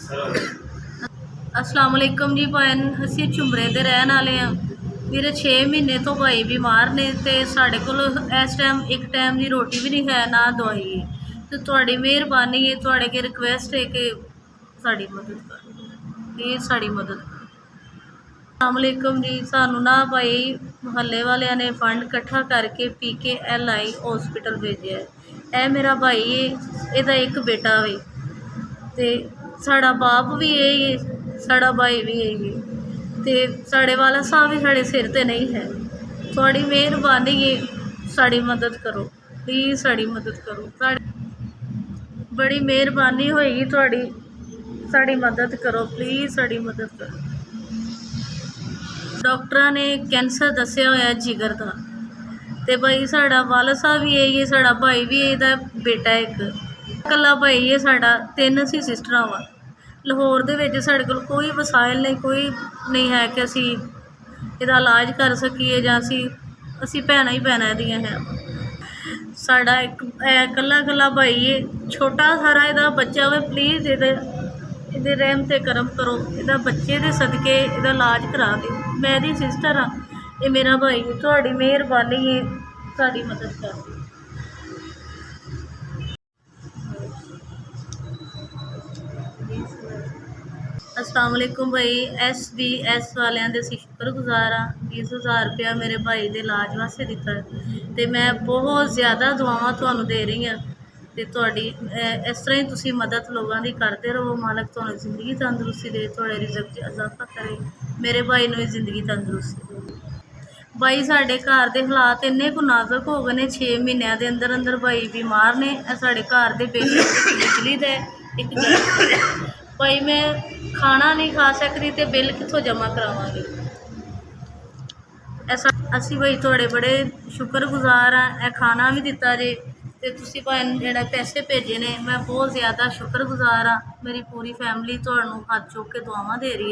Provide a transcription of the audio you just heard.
अस्सलाम वालेकुम जी भैन, असी झुमरे के रहने वाले हैं। मेरे 6 महीने तो भाई बीमार ने तो साढ़े को इस टाइम एक टाइम की रोटी भी नहीं है ना दवाई है। तो थोड़ी मेहरबानी है, थोड़े के रिक्वेस्ट है कि साड़ी मदद करो, प्लीज़ साड़ी मदद करो। अस्सलाम वालेकुम जी, सानू ना भाई मुहल्ले वाले ने फंड इकट्ठा करके PKLI हॉस्पिटल भेजा है। यह मेरा भाई है, यदा एक बेटा वे ते साड़ा बाप भी है, साड़ा भाई भी है, तो साढ़े वाला साहब भी साढ़े सिर ते नहीं है। थोड़ी मेहरबानी है, साड़ी मदद करो, प्लीज़ साड़ी मदद करो। साड़ी बड़ी मेहरबानी होएगी थोड़ी, साड़ी मदद करो, प्लीज़ साड़ी मदद करो। डॉक्टर ने कैंसर दसिया होया जिगर का, तो भाई साड़ा वाला साहब भी है, ये साड़ा भाई भी है, इहदा बेटा एक कला भाई है साड़ा, 3 असी सिस्टरां वा। लाहौर दे विच साढ़े कोल कोई वसाइल नहीं, कोई नहीं है कि असी इहदा इलाज कर सकीए जां असी भैणां ही भैणां दियां हैं। साड़ा एक कला कला भाई है, छोटा सारा इहदा बच्चा वे, प्लीज़ इहदे रहम ते करम करो, इहदा बच्चे दे सदके इहदा इलाज करा दे। मैं दी सिस्टर हाँ, ये मेरा भाई है, थोड़ी मेहरबानी है, साड़ी मदद कर दो। अस्सलाम वालेकुम भाई, SBS वालियां दे असीं शुक्रगुजार हाँ। 20,000 रुपया मेरे भाई दे इलाज वास्ते दिता है, तो मैं बहुत ज़्यादा दुआवां तुहानूं दे रही हाँ। तो तुहाडी इस तरह ही तुसीं मदद लोगों की करते रहो। मालक तुहानूं जिंदगी तंदुरुस्ती दे, तुहाडे रिज़क च इजाफा करे, मेरे भाई नूं भी जिंदगी तंदुरुस्ती दे। भाई साढ़े घर के हालात इन्ने को नाजुक हो गए ने, 6 महीनों के अंदर अंदर भाई बीमार ने। साढ़े घर के बिल बिजली दे एक गैस, भाई मैं खाना नहीं खा सकती तो बिल कितों जमा करावांगी। ऐसा असी भाई थोड़े बड़े शुक्रगुजार हाँ, खाना भी दिता जे, तो तुसीं भाई जेड़ा पैसे भेजे ने, मैं बहुत ज़्यादा शुक्रगुजार हाँ। मेरी पूरी फैमिली तुहानूं हाथ चुक के दुआवां दे रही है।